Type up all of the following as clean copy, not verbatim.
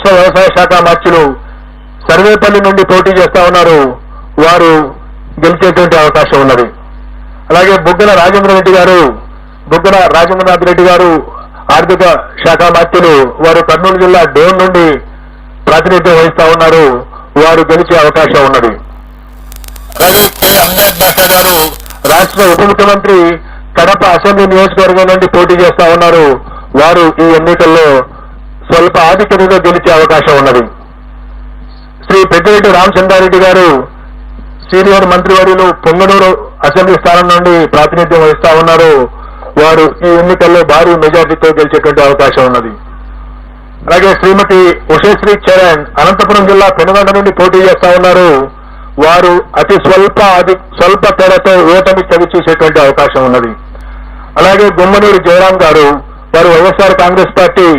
రాష్ట్ర వ్యవసాయ శాఖ మంత్రులు సర్వేపల్లి నుండి పోటీ చేస్తా ఉన్నారు. వారు గెలిచేటువంటి అవకాశం ఉన్నది. అలాగే బుగ్గన రాజేంద్రనాథ్ రెడ్డి గారు ఆర్థిక శాఖ మంత్రులు, వారు కర్నూలు జిల్లా డోన్ నుండి ప్రాతినిధ్యం వహిస్తా ఉన్నారు. వారు గెలిచే అవకాశం ఉన్నది. అలాగే కె అహ్మద్ బాషా గారు రాష్ట్ర ఉప ముఖ్యమంత్రి కడప అసెంబ్లీ నియోజకవర్గం నుండి పోటీ చేస్తా ఉన్నారు. వారు ఈ ఎన్నికల్లో స్వల్ప ఆధిక్యతతో గెలిచే అవకాశం ఉన్నది. శ్రీ పెద్దిరెడ్డి రామచంద్రారెడ్డి గారు సీనియర్ మంత్రివర్యులు పొంగనూరు అసెంబ్లీ స్థానం నుండి ప్రాతినిధ్యం వహిస్తా ఉన్నారు. వారు ఈ ఎన్నికల్లో భారీ మెజార్టీతో గెలిచేటువంటి అవకాశం ఉన్నది. అలాగే శ్రీమతి ఉషశ్రీ చరణ్ అనంతపురం జిల్లా పెనుగొండ నుండి పోటీ చేస్తా ఉన్నారు. వారు అతి స్వల్ప తేడాతో ఓటమి చవి చూసేటువంటి అవకాశం ఉన్నది. అలాగే గుమ్మనూరు జయరాం గారు, వారు వైఎస్ఆర్ కాంగ్రెస్ పార్టీ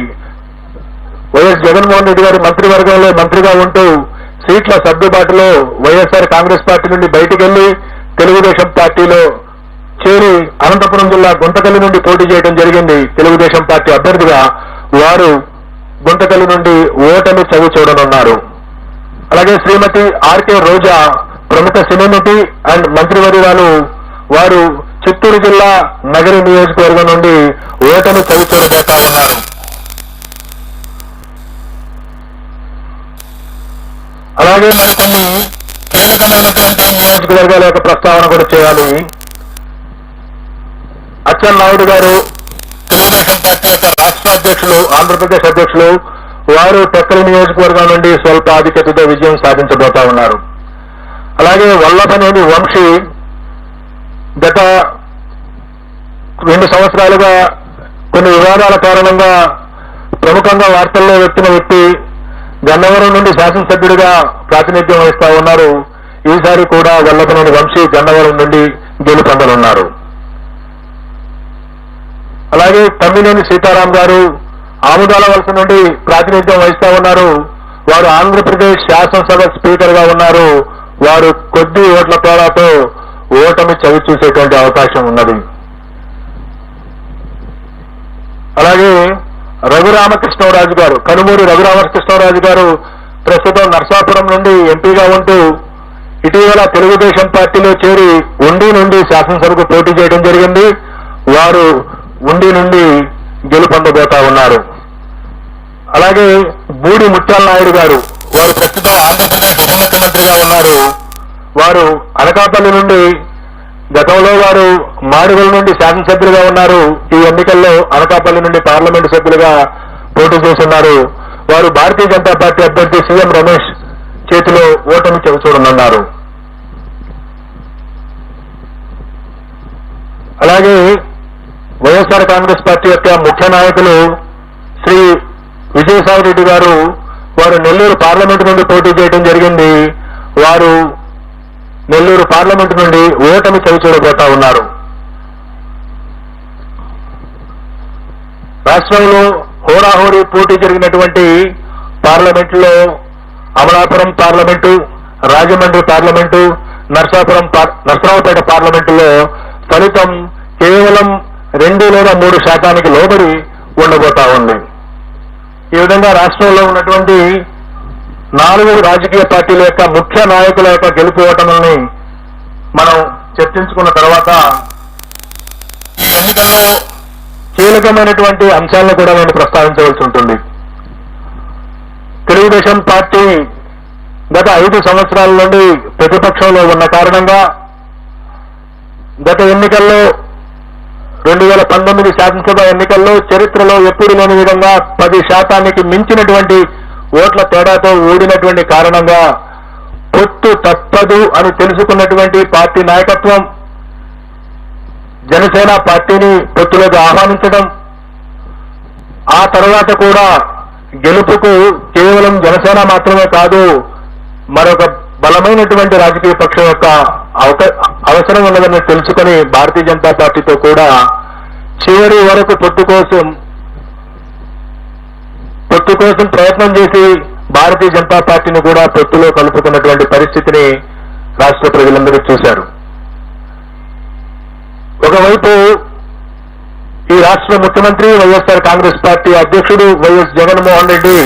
వైఎస్ జగన్మోహన్ రెడ్డి గారి మంత్రివర్గంలో మంత్రిగా ఉంటూ సీట్ల సర్దుబాటులో వైఎస్ఆర్ కాంగ్రెస్ పార్టీ నుండి బయటికి వెళ్లి తెలుగుదేశం పార్టీలో చేరి అనంతపురం జిల్లా గుంతకల్లి నుండి పోటీ చేయడం జరిగింది. తెలుగుదేశం పార్టీ అభ్యర్థిగా వారు గుంతకల్లి నుండి ఓటమి చవి చూడనున్నారు. అలాగే శ్రీమతి ఆర్కే రోజా ప్రముఖ సినీ నటి అండ్ మంత్రివర్యురాలు, వారు చిత్తూరు జిల్లా నగరి నియోజకవర్గం నుండి ఓటమి చవి చూడబోతా ఉన్నారు. అలాగే మరికొన్ని కీలకమైనటువంటి నియోజకవర్గాల యొక్క ప్రస్తావన కూడా చేయాలి. అచ్చెన్నాయుడు గారు తెలుగుదేశం పార్టీ యొక్క రాష్ట్ర అధ్యక్షులు, ఆంధ్రప్రదేశ్ అధ్యక్షులు, వారు టెక్కలి నియోజకవర్గం నుండి స్వల్ప ఆధిక్యతతో విజయం సాధించబోతా ఉన్నారు. అలాగే వల్లభనేని వంశీ గత 2 సంవత్సరాలుగా కొన్ని వివాదాల కారణంగా ప్రముఖంగా వార్తల్లో వ్యక్తిన వ్యక్తి గన్నవరం నుండి శాసనసభ్యుడిగా ప్రాతినిధ్యం వహిస్తా ఉన్నారు. ఈసారి కూడా వల్లభనేని వంశీ గన్నవరం నుండి గెలుపొందనున్నారు. అలాగే తమ్మినేని సీతారాం గారు ఆముదాల వలస నుండి ప్రాతినిధ్యం వహిస్తా ఉన్నారు. వారు ఆంధ్రప్రదేశ్ శాసనసభ స్పీకర్ గా ఉన్నారు. వారు కొద్ది ఓట్ల తేడాతో ఓటమి చవి చూసేటువంటి అవకాశం ఉన్నది. అలాగే రఘురామకృష్ణరాజు గారు, కనుమూరి రఘురామకృష్ణరాజు గారు ప్రస్తుతం నర్సాపురం నుండి ఎంపీగా ఉంటూ ఇటీవల తెలుగుదేశం పార్టీలో చేరి ఉండి నుండి శాసనసభకు పోటీ చేయడం జరిగింది. వారు ఉండి నుండి గెలుపొందబోతా ఉన్నారు. అలాగే బూడి ముత్యాల నాయుడు గారు, వారు ప్రస్తుతం ఆంధ్రప్రదేశ్ ఉప ముఖ్యమంత్రిగా ఉన్నారు. వారు అనకాపల్లి నుండి, గతంలో వారు మాడుగుల నుండి శాసనసభ్యులుగా ఉన్నారు. ఈ ఎన్నికల్లో అనకాపల్లి నుండి పార్లమెంటు సభ్యులుగా పోటీ చేస్తున్నారు. వారు భారతీయ జనతా పార్టీ అభ్యర్థి సీఎం రమేష్ చేతిలో ఓటమి చవిచూడనున్నారు. అలాగే వైఎస్ఆర్ కాంగ్రెస్ పార్టీ యొక్క ముఖ్య నాయకులు శ్రీ విజయసాయి రెడ్డి గారు, వారు నెల్లూరు పార్లమెంటు నుండి పోటీ చేయడం జరిగింది. వారు నెల్లూరు పార్లమెంటు నుండి ఓటమి చవిచూడబోతా ఉన్నారు. రాష్ట్రంలో హోరాహోరీ పోటీ జరిగినటువంటి పార్లమెంటులో అమలాపురం పార్లమెంటు, రాజమండ్రి పార్లమెంటు, నర్సరావుపేట పార్లమెంటులో ఫలితం కేవలం 2 లేదా 3 శాతానికి లోబడి ఉండబోతా ఉంది. ఈ విధంగా రాష్ట్రంలో ఉన్నటువంటి 4 రాజకీయ పార్టీల యొక్క ముఖ్య నాయకుల యొక్క గెలుపు ఓటముల్ని మనం చర్చించుకున్న తర్వాత ఈ ఎన్నికల్లో కీలకమైనటువంటి అంశాలను కూడా నేను ప్రస్తావించవలసి ఉంటుంది. తెలుగుదేశం పార్టీ గత 5 సంవత్సరాల నుండి ప్రతిపక్షంలో ఉన్న కారణంగా గత ఎన్నికల్లో 2019 శాసనసభ ఎన్నికల్లో చరిత్రలో ఎప్పుడు లేని విధంగా 10 శాతానికి మించినటువంటి ఓట్ల తేడాతో ఓడినటువంటి కారణంగా పొత్తు తప్పదు అని తెలుసుకున్నటువంటి పార్టీ నాయకత్వం జనసేన పార్టీని పొత్తులోకి ఆహ్వానించడం, ఆ తర్వాత కూడా గెలుపుకు కేవలం జనసేన మాత్రమే కాదు, మరొక బలమైనటువంటి రాజకీయ పక్షం యొక్క అవసరం ఉన్నదని తెలుసుకుని భారతీయ జనతా పార్టీతో కూడా చివరి వరకు పొత్తు కోసం ప్రయత్నం చేసి భారతీయ జనతా పార్టీని కూడా పొత్తులో కలుపుకున్నటువంటి పరిస్థితిని రాష్ట్ర ప్రజలందరూ చూశారు. ఒకవైపు ఈ రాష్ట్ర ముఖ్యమంత్రి వైఎస్ఆర్ కాంగ్రెస్ పార్టీ అధ్యక్షుడు వైఎస్ జగన్మోహన్ రెడ్డి